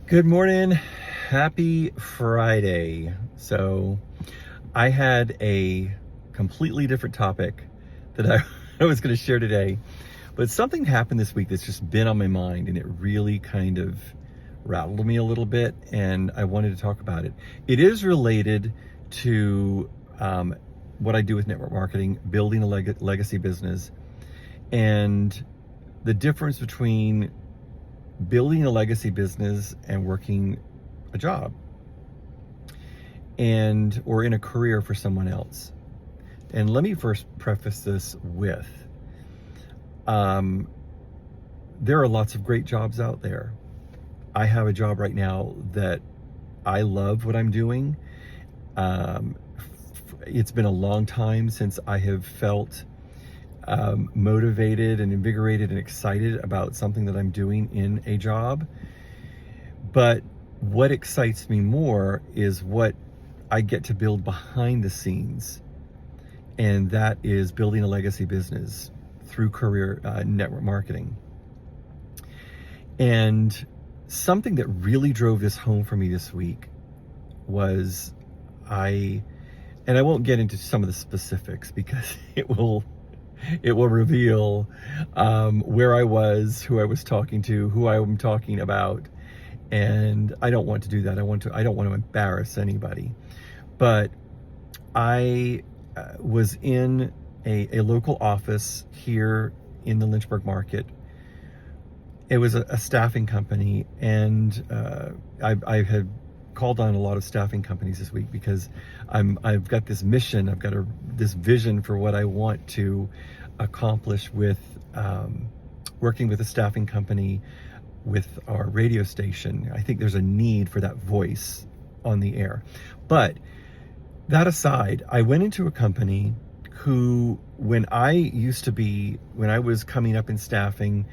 Good morning. Happy Friday. So, I had a completely different topic that I was going to share today, but something happened this week that's just been on my mind and it really kind of rattled me a little bit, and I wanted to talk about it. It is related to what I do with network marketing, building a legacy business, and the difference between building a legacy business and working a job and or in a career for someone else. And let me first preface this with there are lots of great jobs out there. I have a job right now that I love what I'm doing. It's been a long time since I have felt motivated and invigorated and excited about something that I'm doing in a job. But what excites me more is what I get to build behind the scenes, and that is building a legacy business through career network marketing. And something that really drove this home for me this week was and I won't get into some of the specifics because it will reveal where I was, who I was talking to, who I'm talking about, and I don't want to do that. I don't want to embarrass anybody. But I was in a local office here in the Lynchburg market. It was a staffing company, and I had called on a lot of staffing companies this week because I've got this mission, I've got this vision for what I want to accomplish with working with a staffing company with our radio station. I think there's a need for that voice on the air. But that aside, I went into a company who, when I was coming up in staffing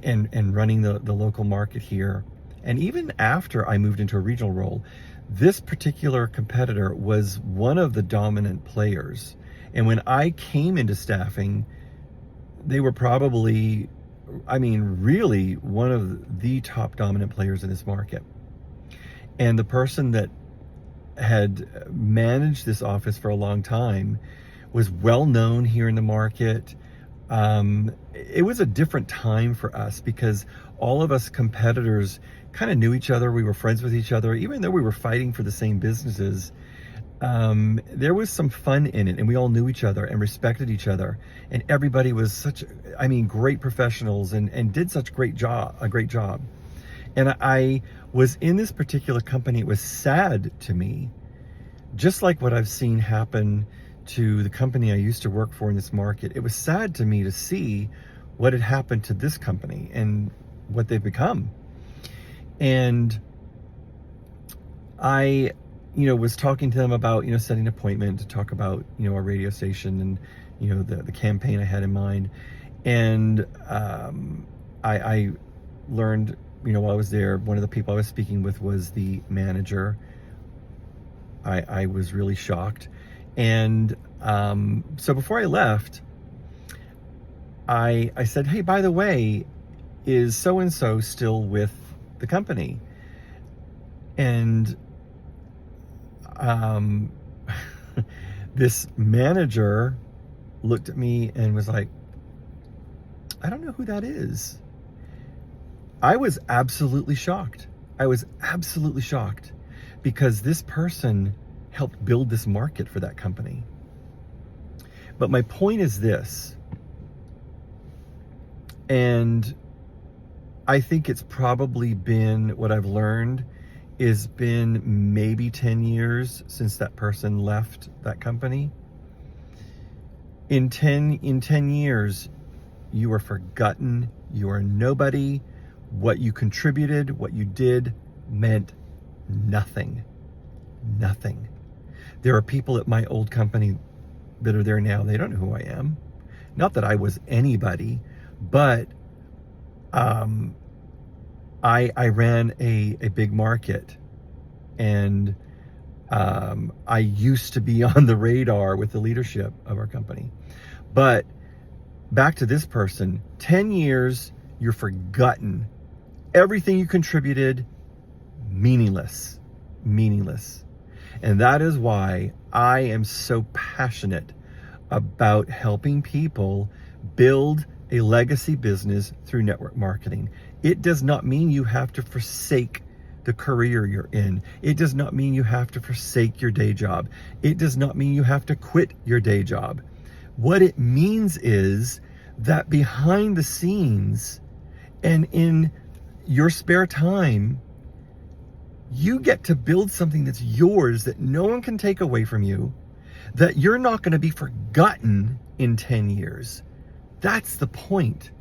and running the local market here, and even after I moved into a regional role, this particular competitor was one of the dominant players. And when I came into staffing, they were probably, really one of the top dominant players in this market. And the person that had managed this office for a long time was well known here in the market. It was a different time for us because all of us competitors kind of knew each other. We were friends with each other, even though we were fighting for the same businesses. There was some fun in it, and we all knew each other and respected each other, and everybody was great professionals and did such a great job. And I was in this particular company. It was sad to me, just like what I've seen happen to the company I used to work for in this market. It was sad to me to see what had happened to this company and what they've become. And I, was talking to them about, setting an appointment to talk about, our radio station and, the campaign I had in mind. And I learned, while I was there, one of the people I was speaking with was the manager. I was really shocked. And so before I left, I said, hey, by the way, is so-and-so still with the company? And this manager looked at me and was like, I don't know who that is. I was absolutely shocked. Because this person helped build this market for that company. But my point is this, and I think it's probably been, what I've learned is been maybe 10 years since that person left that company. In 10 years, you are forgotten. You are nobody. What you contributed, what you did, meant nothing. There are people at my old company that are there now. They don't know who I am. Not that I was anybody, but I ran a big market, and I used to be on the radar with the leadership of our company. But back to this person, 10 years, you're forgotten. Everything you contributed, meaningless. Meaningless. And that is why I am so passionate about helping people build a legacy business through network marketing. It does not mean you have to forsake the career you're in. It does not mean you have to forsake your day job. It does not mean you have to quit your day job. What it means is that behind the scenes and in your spare time, you get to build something that's yours, that no one can take away from you, that you're not going to be forgotten in 10 years. That's the point.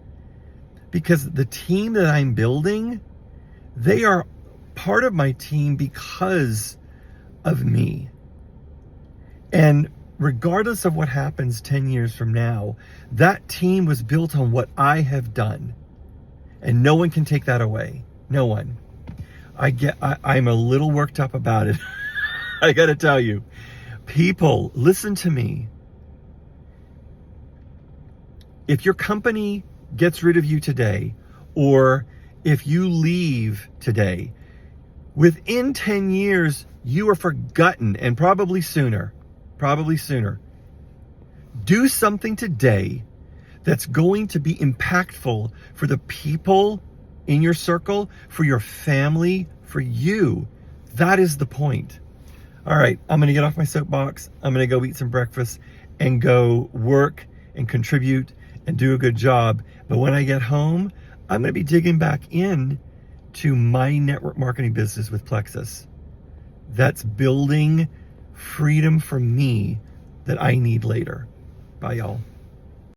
Because the team that I'm building, they are part of my team because of me. And regardless of what happens 10 years from now, that team was built on what I have done. And no one can take that away. No one. I'm a little worked up about it. I got to tell you, people, listen to me. If your company gets rid of you today, or if you leave today, within 10 years, you are forgotten, and probably sooner. Do something today that's going to be impactful for the people in your circle, for your family, for you. That is the point. All right, I'm going to get off my soapbox. I'm going to go eat some breakfast and go work and contribute and do a good job. But when I get home, I'm going to be digging back in to my network marketing business with Plexus. That's building freedom for me that I need later. Bye, y'all.